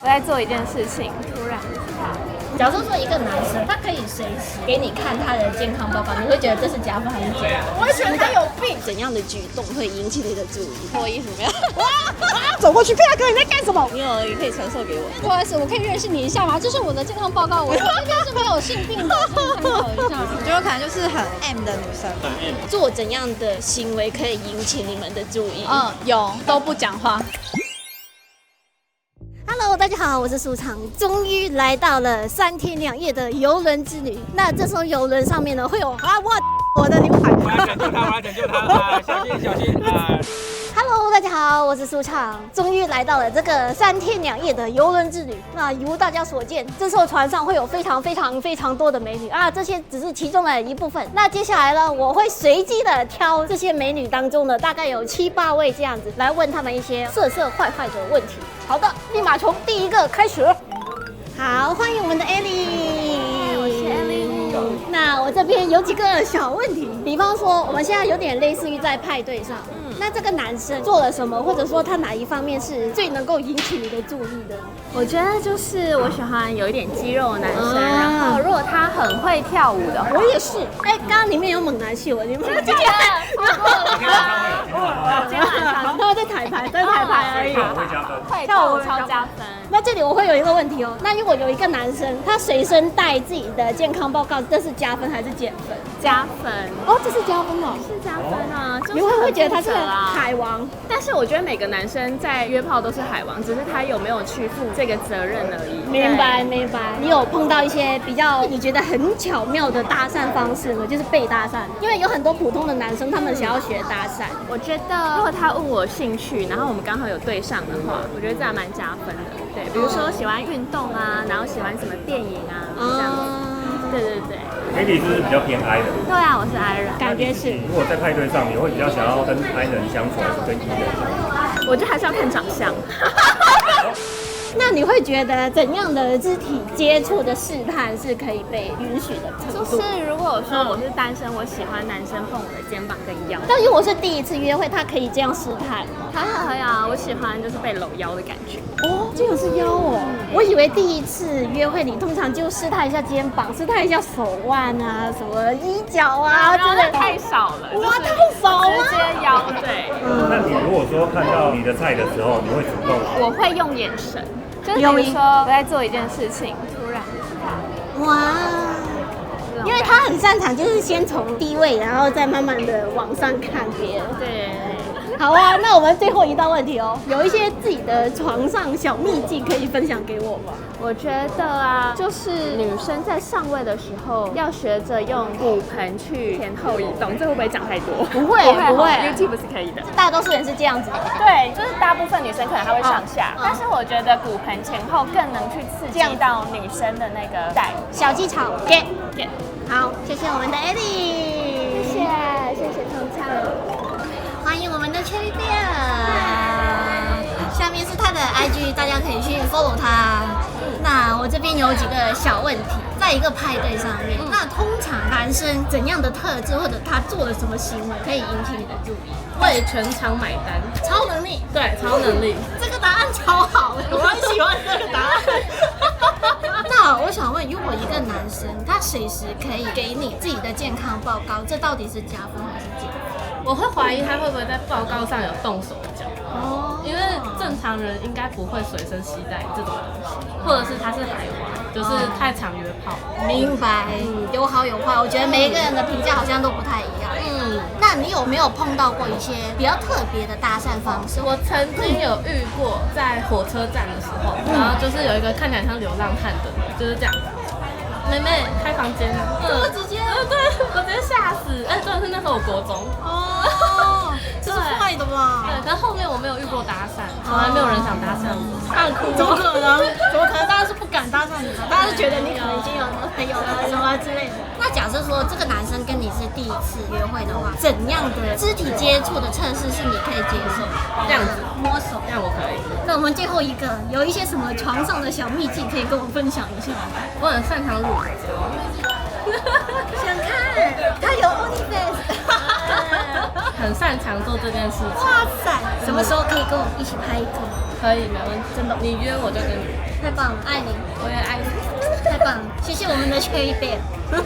我在做一件事情，突然假如说一个男生，他可以随时给你看他的健康报告，你会觉得这是加分还是减分？我会觉得他有病。怎样的举动会引起你的注意？脱衣服没有？走过去，佩哥，你在干什么？你有也可以传授给我。不好意思，我可以认识你一下吗？这是我的健康报告，我这边是没有性病的，请参考一下。我觉得可能就是很 M 的女生。很 M。做怎样的行为可以引起你们的注意？有都不讲话。Hello， 大家好，我是舒畅，终于来到了3天2夜的游轮之旅。那这艘游轮上面呢，会有我的刘海。我要拯救他，我要拯救他啊！小心小心啊！Hello， 大家好，我是舒畅，终于来到了这个3天2夜的游轮之旅。那如大家所见，这艘船上会有非常多的美女啊，这些只是其中的一部分。那接下来呢，我会随机的挑这些美女当中呢，大概有7、8位这样子，来问他们一些色坏的问题。好的，立马从第一个开始。好，欢迎我们的 Ellie。我是 Ellie。那我这边有几个小问题，比方说我们现在有点类似于在派对上，那这个男生做了什么，或者说他哪一方面是最能够引起你的注意的？我觉得就是我喜欢有一点肌肉的男生，然后如果他很会跳舞的话，我也是。哎，刚刚里面有猛男秀，你们真的假的？超过了吗？今天晚上他在彩排而已。跳舞会加分，会跳舞超加分。那这里我会有一个问题哦，那如果有一个男生他随身带自己的健康报告，这是加分还是减分？加分哦，这是加分哦，是加分啊！你会觉得他是海王？但是我觉得每个男生在约炮都是海王，只是他有没有去负这个责任而已。明白。你有碰到一些比较你觉得很巧妙的搭讪方式吗？就是被搭讪，因为有很多普通的男生他们想要学搭讪。我觉得如果他问我兴趣，然后我们刚好有对上的话，我觉得这还蛮加分的。对，比如说喜欢运动啊，然后喜欢什么电影啊，这样子。对。Ellie 是不是比较偏 I 的？对啊，我是 I 人，感觉是。如果在派对上，你会比较想要跟 I 人相处，还是跟 E 人相处？我觉得还是要看长相。那你会觉得怎样的肢体接触的试探是可以被允许的程度？就是如果说我是单身，我喜欢男生碰我的肩膀跟腰。但如果是第一次约会，他可以这样试探吗？可以啊，我喜欢就是被搂腰的感觉。哦，这个是腰哦。我以为第一次约会你通常就试探一下肩膀，试探一下手腕啊，什么衣角啊，真的太少了。哇，太少了。直接腰，对。那你如果说看到你的菜的时候，你会主动？我会用眼神。就是比如说我在做一件事情，突然哇，因为他很擅长，就是先从低位，然后再慢慢的往上看别人。对。好啊，那我们最后一道问题哦，有一些自己的床上小秘技可以分享给我吗？我觉得啊，就是女生在上位的时候，要学着用骨盆去前后移动，这会不会讲太多？不会，YouTube 是可以的。大多数人是这样子的。对，就是大部分女生可能还会上下，但是我觉得骨盆前后更能去刺激到女生的那个带小技巧。get。好，谢谢我们的 Ellie， 谢谢通畅。欢迎我们的 Cherry Bear， 下面是他的 IG， 大家可以去 follow 他。那我这边有几个小问题，在一个派对上面，那通常男生怎样的特质或者他做了什么行为可以引起你的注意？为全场买单，超能力，对，超能力，这个答案超好，我很喜欢这个答案。那我想问，如果一个男生他随时可以给你自己的健康报告，这到底是加分还是减分？我会怀疑他会不会在报告上有动手脚，因为正常人应该不会随身携带这种东西，或者是他是海王，就是太常约炮。明白，有好有坏，我觉得每一个人的评价好像都不太一样。那你有没有碰到过一些比较特别的搭讪方式？我曾经有遇过，在火车站的时候，然后就是有一个看起来像流浪汉的，就是这样。妹妹开房间了，这么直接？对，我直接吓死！真的是那时候我国中。这是坏的吧？对，可是后面我没有遇过搭讪，从来没有人想搭讪我。看哭？怎么可能？大家是不敢搭讪你吧？大家是觉得你可能已经有男朋友了什么之类的。那假设说这个男生跟你是第一次约会的话，怎样的肢体接触的测试是你可以接受？这样子摸手，这样我可以。那我们最后一个有一些什么床上的小秘技可以跟我分享一下吗？我很擅长乳胶。想看，他有 OnlyFans， 很擅长做这件事情。哇塞，什么时候可以跟我一起拍一个？可以，没问题。真的，你约我就跟你。太棒了，爱你，我也爱你。太棒了，谢谢我们的缺一贝。这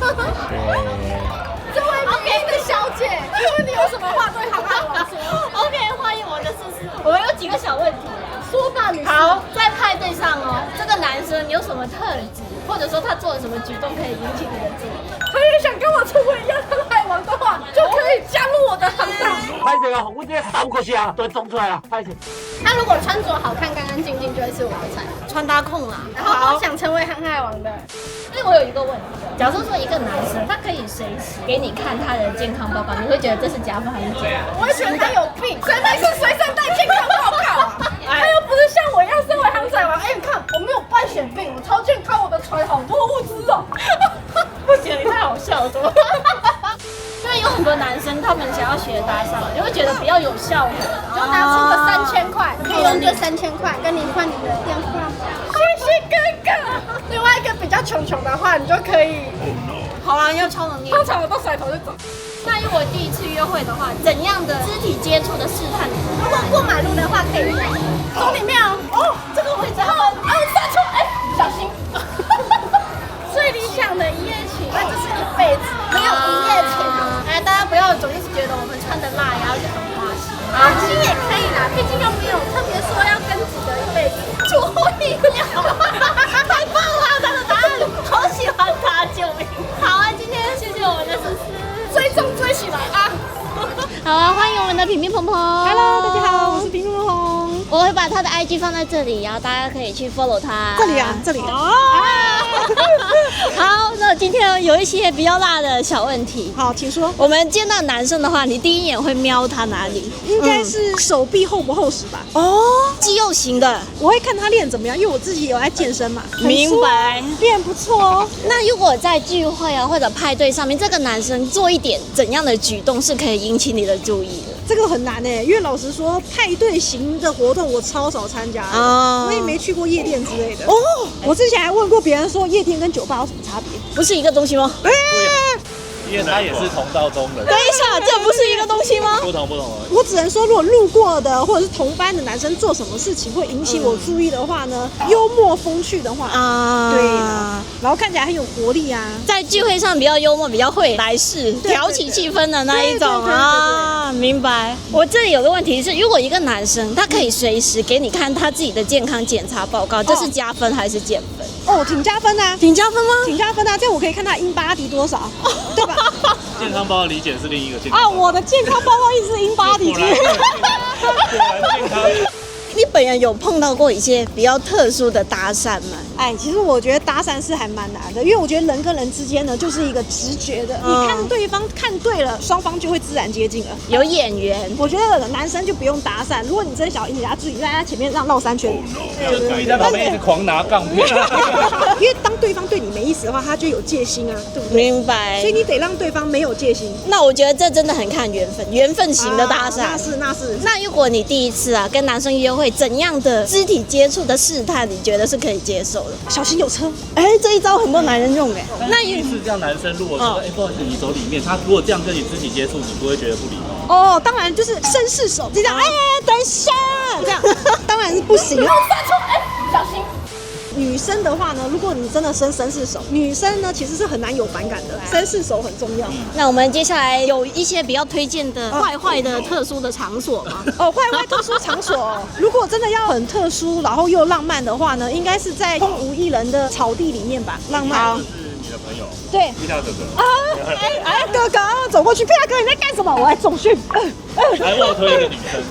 位美丽的小姐，请问你有什么话对航海王说OK， 欢迎我的思思。我们有几个小问题啊，说吧，女士。好，在派对上哦，这个男生有什么特质，或者说他做了什么举动可以引起你的注意？他也想跟我成为一样航海王的话，就可以加入我的行列。拍谁啊？我这3颗星都中出来了，拍谁？他如果穿着好看、干干净净，就会是我的菜。穿搭控啦。然后我想成为航海王的。所以我有一个问题，假如说一个男生，他可以随时给你看他的健康报告，你会觉得这是加分还是减分？我会觉得他有病，谁没事随身带健康报告啊？他又不是像我一样身为航海王。哎，你看我没有半血病，我超健康，我的船好多物资哦。不行，你太好笑了，怎么？因为有很多男生他们想要学搭讪，就会觉得比较有效果，就拿出个3000块，可以用这3000块跟你换你的电话。谢谢哥哥。另外一个比较穷的话，你就可以。好啦，要超能力。通常我都甩头就走。那如果第一次约会的话，怎样的肢体接触的试探？如果过马路的话，可以走里面哦。哦，这个会加分。杀错，哎，小心。最理想的一夜情，那就是一辈子，没有一夜情。哎，大家不要总是觉得我们穿的辣也要去很花心。花心也可以啦，毕竟又没有特别说要跟几个一辈子。注意了，太棒了，他的答案，好喜欢他，救命！好啊，今天谢谢我们的思思，追起来啊！好啊，欢迎我们的平平鹏鹏。Hello， 大家好，我是平平鹏鹏。我会把他的 IG 放在这里，然后大家可以去 follow 他。这里啊，这里。好，那今天有一些比较辣的小问题。好，请说。我们见到男生的话，你第一眼会瞄他哪里？应该是手臂厚不厚实吧？哦，肌肉型的。我会看他练怎么样，因为我自己有在健身嘛。明白，练不错哦。那如果在聚会啊或者派对上面，这个男生做一点怎样的举动是可以引起你的注意的？这个很难因为老实说，派对型的活动我超少参加的，我也没去过夜店之类的。哦，我之前还问过别人说，夜店跟酒吧有什么差别？不是一个东西吗？因为他也是同道中人。等一下，这不是一个东西吗？不同。我只能说，如果路过的或者是同班的男生做什么事情会引起我注意的话呢，幽默风趣的话对的，然后看起来很有活力啊，在聚会上比较幽默，比较会来事，挑起气氛的那一种啊，明白。我这里有个问题是，如果一个男生他可以随时给你看他自己的健康检查报告，这是加分还是减分？哦，挺加分啊，挺加分吗？挺加分啊，这样我可以看他InBody多少，对吧？健康包的理解是另一个健康啊，我的健康报告一直是InBody。果然健康。你本人有碰到过一些比较特殊的搭讪吗？哎，其实我觉得搭讪是还蛮难的，因为我觉得人跟人之间呢，就是一个直觉的，你看对方看对了，双方就会自然接近了。有眼缘，我觉得男生就不用搭讪，如果你真的想引起他注意，在他前面让绕3圈，就故意在旁边一直狂拿杠片。因为当对方对你没意思的话，他就有戒心啊，对不对？明白。所以你得让对方没有戒心。那我觉得这真的很看缘分，缘分型的搭讪。那是。那如果你第一次啊跟男生约会，怎样的肢体接触的试探，你觉得是可以接受的？小心有车。哎，这一招很多男人用哎。那第一次这样，男生如果说，不好意思，你走里面，他如果这样跟你肢体接触，你不会觉得不礼貌？哦，当然就是绅士手，就这样，等一下，这样当然是不行了。小心。女生的话呢，如果你真的绅士手，女生呢其实是很难有反感的，绅士手很重要。那我们接下来有一些比较推荐的坏的特殊的场所吗？坏特殊场所，如果真的要很特殊，然后又浪漫的话呢，应该是在空无一人的草地里面吧，浪漫。是你的朋友，对，皮塔哥哥。哥哥走过去，皮塔哥你在干什么？我在重训。还卧推一个女生。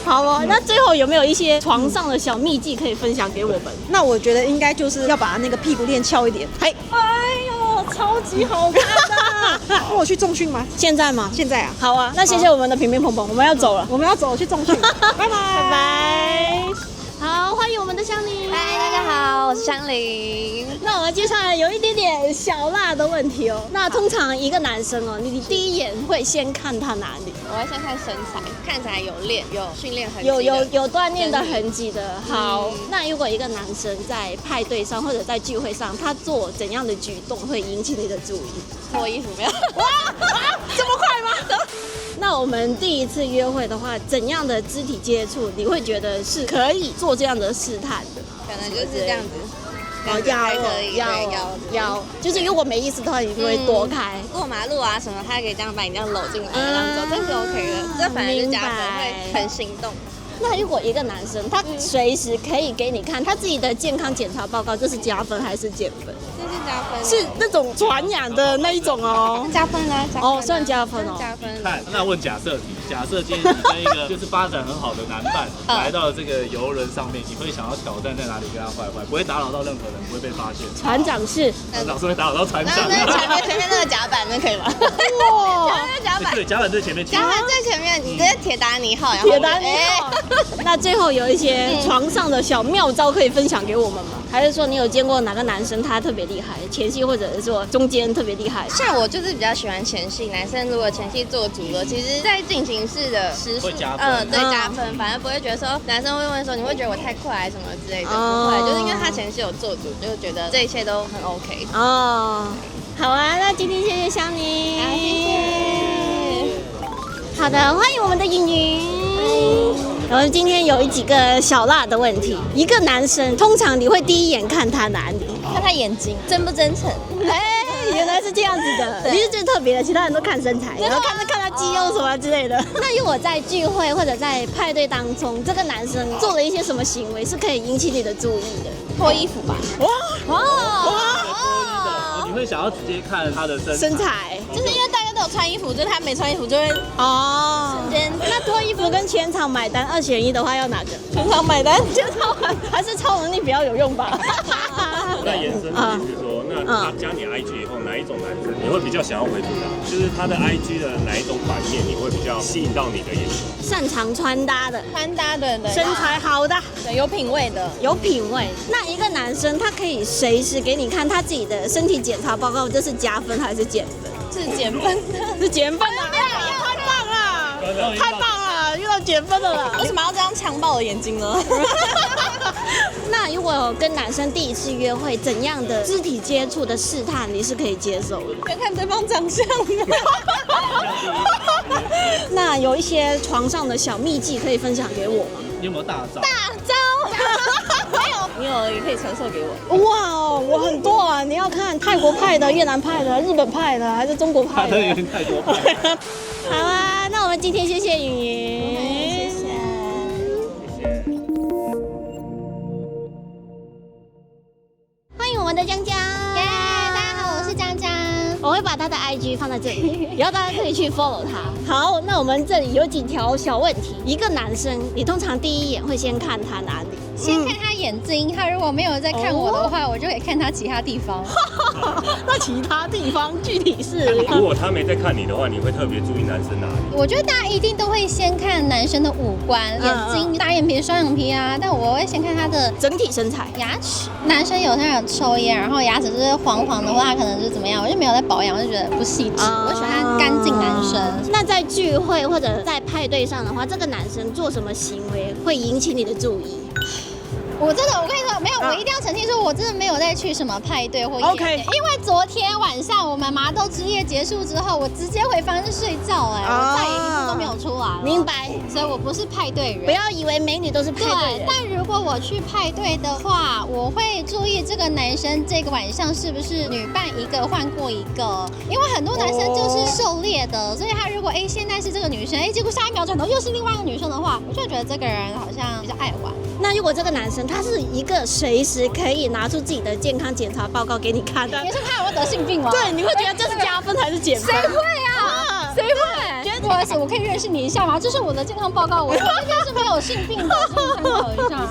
好哦，那最后有没有一些床上的小秘技可以分享给我们？那我觉得应该就是要把那个屁股练翘一点。哎呦，超级好看的！那我去重训吗？现在吗？现在啊。好啊，那谢谢我们的平平鹏鹏，我们要走了，我们要走去重训，拜拜拜拜。好，欢迎我们的香菱。嗨，大家好，我是香菱。那我们接下来有一点点小辣的问题哦。那通常一个男生哦，你第一眼会先看他哪里？我会先看身材，看起来有练，有训练痕迹，有锻炼的痕迹的。好，那如果一个男生在派对上或者在聚会上，他做怎样的举动会引起你的注意？脱衣服没有？哇，这么快吗？那我们第一次约会的话，怎样的肢体接触你会觉得是可以做这样的试探的？可能就是这样子。腰可以，腰，就是如果没意思的话，你就会躲开。过马路啊什么，他可以这样把你这样搂进来，这样走，这是 OK 的。这反正就加分，会很心动。那如果一个男生他随时可以给你看他自己的健康检查报告，这是加分还是减分？这是加分，是那种传染的那一种哦。加分啊，哦，算加分哦。加分。看，那问假设题，假设今天你跟一个就是发展很好的男伴来到了这个游轮上面，你会想要挑战在哪里跟他坏坏，不会打扰到任何人，不会被发现。船长是，船长是会打扰到船长。那前面那个甲板那可以吗？哇，对，甲板最前面。甲板最前面，你直接铁达尼号，然后铁达尼号。那最后有一些床上的小妙招可以分享给我们吗？还是说你有见过哪个男生他特别厉害，前戏或者是说中间特别厉害？像我就是比较喜欢前戏，男生如果前戏做足了，其实在进行式的时速，对加分，反而不会觉得说男生会问说你会觉得我太快什么之类的，不会，就是因为他前戏有做足，就觉得这一切都很 OK。哦，好啊，那今天谢谢香妮，谢谢。好的，欢迎我们的颖云。然后今天有几个小辣的问题，一个男生通常你会第一眼看他哪里？看他眼睛真不真诚。哎，原来是这样子的，你是最特别的，其他人都看身材，然后看他肌肉什么之类的。那如果在聚会或者在派对当中，这个男生做了一些什么行为是可以引起你的注意的？脱衣服吧。你会想要直接看他的身材，就是因为大家都有穿衣服，就是他没穿衣服就会瞬间。那脱衣服跟全场买单2选1的话，要哪个？全场买单，还是超能力比较有用吧？那延伸的意思是说，那他加你 IG 以后，哪一种男生你会比较想要回复他？就是他的 IG 的哪一种版面你会比较吸引到你的眼球？擅长穿搭的，身材好的，对，有品味的，有品味。那一个男生他可以随时给你看他自己的身体检查报告，这是加分还是减分？是减分的，是减分的。太棒了，太棒了，遇到减分的了。为什么要这样强暴我眼睛呢？那如果跟男生第一次约会，怎样的肢体接触的试探你是可以接受的？要看对方长相。那有一些床上的小秘技可以分享给我吗？你有没有大招？没有，也可以传授给我。哇哦，我很多啊！你要看泰国派的、越南派的、日本派的，还是中国派的？有点太多派。好啊，那我们今天谢谢云云，谢谢。欢迎我们的江江。大家好，我是江江。我会把他的 IG 放在这里，然后大家可以去 follow 他。好，那我们这里有几条小问题。一个男生，你通常第一眼会先看他哪里？先看他眼睛，他如果没有在看我的话，我就可以看他其他地方。那其他地方具体是？如果他没在看你的话，你会特别注意男生哪里？我觉得大家一定都会先看男生的五官，眼睛、大眼皮、双眼皮啊，但我会先看他的整体身材、牙齿。男生有那种抽烟，然后牙齿就是黄黄的话，可能是怎么样，我就没有在保养，我就觉得不细致。我喜欢干净男生。那在聚会或者在派对上的话，这个男生做什么行为会引起你的注意？我跟你说，没有，我一定要澄清说，我真的没有在去什么派对或夜店，因为昨天晚上我们麻豆之夜结束之后，我直接回房间睡觉，我再也一次都没有出来。明白，所以我不是派对人。不要以为美女都是派对人。但如果我去派对的话，我会注意这个男生这个晚上是不是女伴一个换过一个，因为很多男生就是狩猎的，所以他如果现在是这个女生，结果下一秒转头又是另外一个女生的话，我就会觉得这个人好像比较爱玩。那如果这个男生他是一个随时可以拿出自己的健康检查报告给你看的，你是怕我得性病吗？对，你会觉得这是加分还是减分？谁会啊？谁会？不好意思，我可以认识你一下吗？这是我的健康报告，我这边是没有性病的，请参考一下。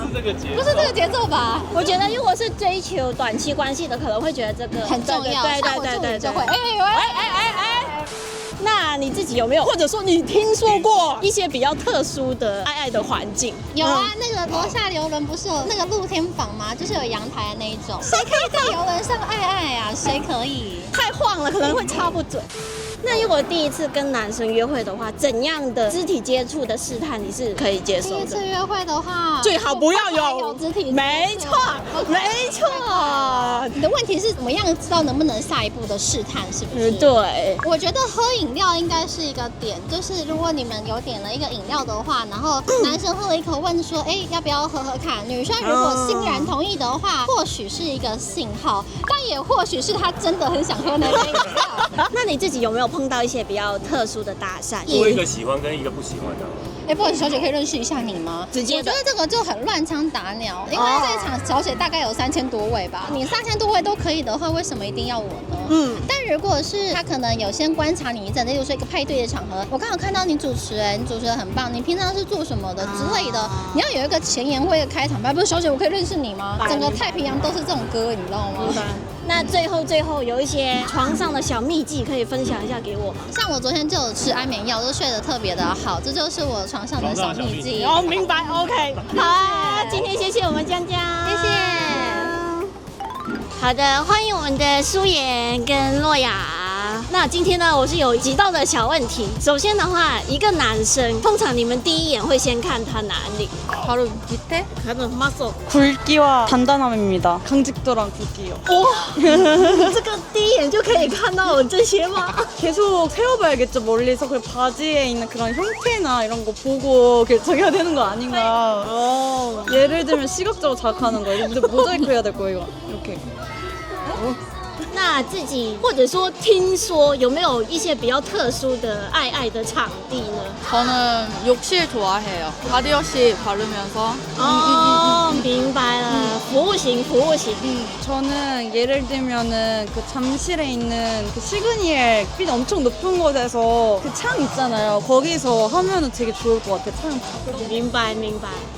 不是这个节奏吧？我觉得如果是追求短期关系的，可能会觉得这个很重要。对，就会。那你自己有没有，或者说你听说过一些比较特殊的爱的环境？有啊，那个楼下游轮不是有那个露天房吗？就是有阳台的那一种。谁可以在游轮上爱啊？谁可以？太晃了，可能会插不准。那如果第一次跟男生约会的话，怎样的肢体接触的试探你是可以接受的？第一次约会的话，最好不要有肢体接触。没错，没错。你的问题是怎么样知道能不能下一步的试探，是不是？对。我觉得喝饮料应该是一个点，就是如果你们有点了一个饮料的话，然后男生喝了一口问说，要不要喝喝看？女生如果欣然同意的话，或许是一个信号，但也或许是他真的很想喝那杯饮料。那你自己有没有碰到一些比较特殊的搭讪？多一个喜欢跟一个不喜欢的。不好意思，小姐可以认识一下你吗？直接我觉得这个就很乱枪打鸟，因为这一场小姐大概有3000多位吧，你3000多位都可以的话，为什么一定要我呢？但如果是他可能有先观察你一阵，例如说一个派对的场合，我刚好看到你主持人，你主持人很棒，你平常是做什么的之类的，你要有一个前言或一个开场白，不是小姐我可以认识你吗？整个太平洋都是这种歌，你知道吗？那最后有一些床上的小秘技可以分享一下给我吗？像我昨天就有吃安眠药，就睡得特别的好，这就是我床上的小秘技。哦，明白 ，OK。好啊，今天谢谢我们江江，谢谢。好的，欢迎我们的舒妍跟洛雅。那今天呢，我是有几道的小问题。首先的话，一个男生通常你们第一眼会先看他哪里？ 바로 밑에 가는 muscle。 굵기와 단단함입니다. 강직도랑 굵기요. 哇，这个第一眼就可以看到有这些吗？ 계속 세워봐야겠죠. 멀리서 그 바지에 있는 그런 형태나 이런 거 보고 결정해야 되는 거 아닌가. 예를 들면 시각적으로 자극하는 거. 근데 모자이크 해야 될 거예요. 이렇게. 那自己或者说听说有没有一些比较特殊的爱的场地呢？ 저는 욕실 좋아해요. 바디워시 바르면서. 明白了，服务型。 저는 예를 들면은 그 잠실에 있는 그 시그니엘 빛 엄청 높은 곳에서 그 창 있잖아요. 거기서 하면은 되게 좋을 것 같아요. 창. 明白。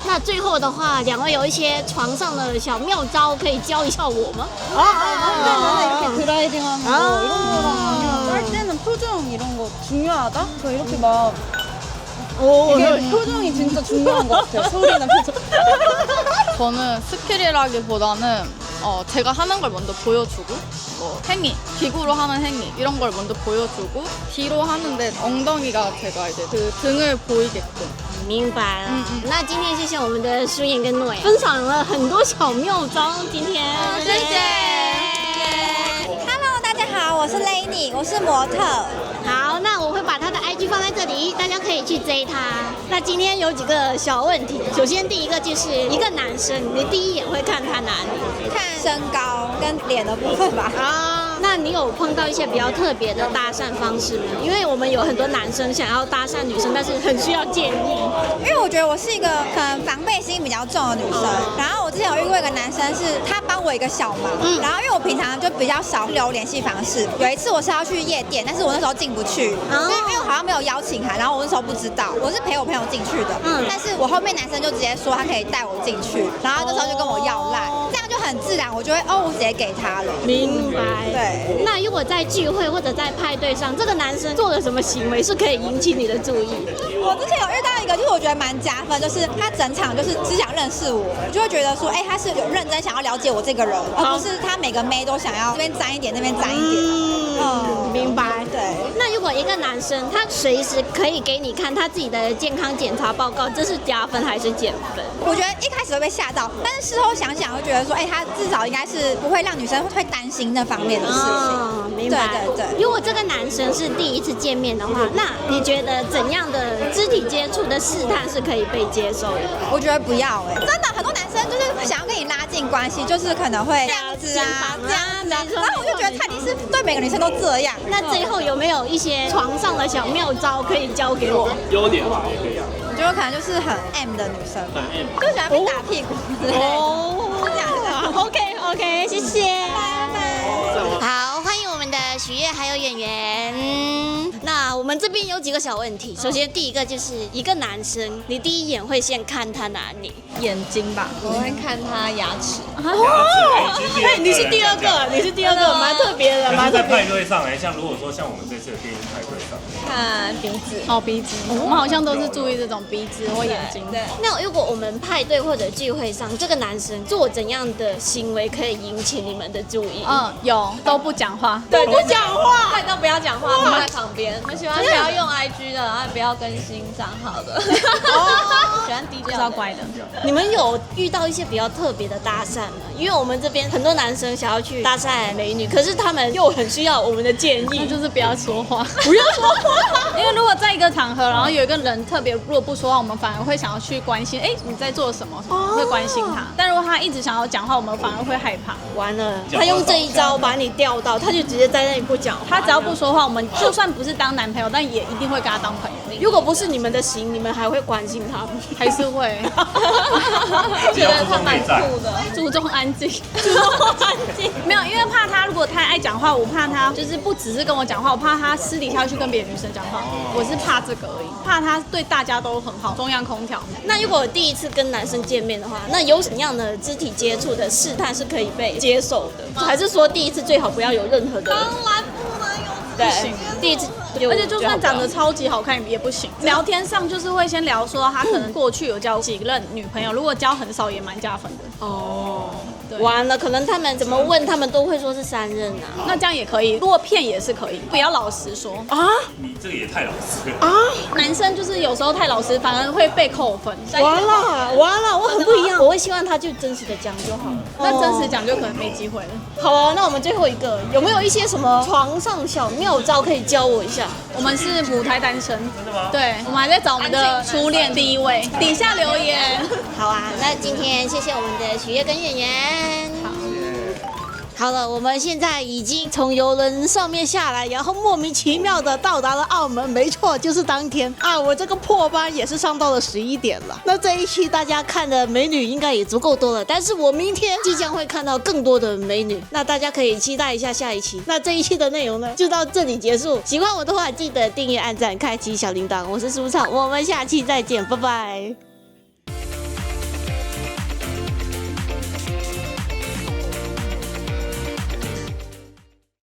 那最后的话，两位有一些床上的小妙招可以教一下我吗？ 이렇게 드라이딩하는 거 이런 거랑 짤 때는 표정 이런 거 중요하다? 저 이렇게 막 이게 표정이 진짜 중요한 것 같아요. 소리나 표정. 저는 스킬이라기보다는 제가 하는 걸 먼저 보여주고 뭐 행위, 기구로 하는 행위 이런 걸 먼저 보여주고 뒤로 하는데 엉덩이가 제가 이제 그 등을 보이게끔. 明白了。那今天谢谢我们的舒妍跟诺雅分享了很多小妙招，今天谢谢。Hello， 大家好，我是 Lenny， 我是模特。好，那我会把他的 IG 放在这里，大家可以去追他。那今天有几个小问题，首先第一个就是一个男生，你第一眼会看他哪里？看身高跟脸的部分吧。那你有碰到一些比较特别的搭讪方式吗？因为我们有很多男生想要搭讪女生，但是很需要建议。因为我觉得我是一个可能防备心比较重的女生，然后我之前有遇过一个男生，是他帮我一个小忙，然后因为我平常就比较少留联系方式，有一次我是要去夜店，但是我那时候进不去，因为我好像没有邀请函，然后我那时候不知道，我是陪我朋友进去的，但是我后面男生就直接说他可以带我进去，然后那时候就跟我要赖，这样就很自然，我就会我直接给他了。明白。对。那如果在聚会或者在派对上，这个男生做了什么行为是可以引起你的注意的？我之前有遇到一个，就是我觉得蛮加分，就是他整场就是只想认识我，我就会觉得说，他是有认真想要了解我这个人，而不是他每个妹都想要这边沾一点，那边沾一点。明白。对。那如果一个男生他随时可以给你看他自己的健康检查报告，这是加分还是减分？我觉得一开始会被吓到，但是事后想想会觉得说，他至少应该是不会让女生会担心那方面的事情。明白。对。如果这个男生是第一次见面的话，那你觉得怎样的肢体接触的试探是可以被接受的？我觉得不要真的很多男生就是想要跟你拉近关系，就是可能会这样子啊，然后我就觉得他一定是对每个女生都这样。那最后有没有一些床上的小妙招可以教给我？优点吧，也可以啊。我觉得可能就是很 M 的女生，很 M， 就喜欢被打屁股之类的。这样。OK， 谢谢。拜拜。好，欢迎我们的许悦还有演员。那我们这边边有几个小问题。首先，第一个就是一个男生，你第一眼会先看他哪里？眼睛吧，我会看他牙齿。对，你是第二个，蛮特别的，蛮特别。在派对上像如果说像我们这次的电音派对上，看鼻子。哦，鼻子，我们好像都是注意这种鼻子或眼睛。对。那如果我们派对或者聚会上，这个男生做怎样的行为可以引起你们的注意？有都不讲话，对，不讲话，对，都不要讲话，坐在旁边。我们喜欢不要用 IG 的，然后不要更新账号的。喜欢低调乖的。你们有遇到一些比较特别的搭讪吗？因为我们这边很多男生想要去搭讪美女，可是他们又很需要我们的建议，那就是不要说话，不要说话。因为如果在一个场合，然后有一个人特别如果不说话，我们反而会想要去关心，你在做什么，会关心他。但如果他一直想要讲话，我们反而会害怕。完了，他用这一招把你钓到，他就直接在那里不讲话。他只要不说话，我们就算不是当男朋友，但也一定会跟他当朋友。如果不是你们的型，你们还会关心他吗？还是会。觉得他蛮酷的，注重安静，没有，因为怕他如果太爱讲话，我怕他就是不只是跟我讲话，我怕他私底下去跟别的女生讲话，我是怕这个而已，怕他对大家都很好，中央空调。那如果第一次跟男生见面的话，那有什么样的肢体接触的试探是可以被接受的？还是说第一次最好不要有任何的？当然不能有，对，第一次。而且就算长得超级好看也不行。聊天上就是会先聊说他可能过去有交几任女朋友，如果交很少也蛮加分的。哦，完了，可能他们怎么问，他们都会说是3任啊。那这样也可以，如果骗也是可以，不要老实说啊。你这个也太老实了啊！男生就是有时候太老实，反而会被扣分。完了，我很不一样，我会希望他就真实的讲就好。那真实讲就可能没机会了。好啊，那我们最后一个有没有一些什么床上小妙招可以教我一下？我们是母胎单身，真的吗？对，我们还在找我们的初恋第一位，底下留言。好啊，那今天谢谢我们的许烨跟圆圆。好了，我们现在已经从邮轮上面下来，然后莫名其妙的到达了澳门。没错，就是当天啊，我这个破班也是上到了11点了。那这一期大家看的美女应该也足够多了，但是我明天即将会看到更多的美女，那大家可以期待一下下一期。那这一期的内容呢，就到这里结束。喜欢我的话，记得订阅、按赞、开启小铃铛。我是舒畅，我们下期再见，拜拜。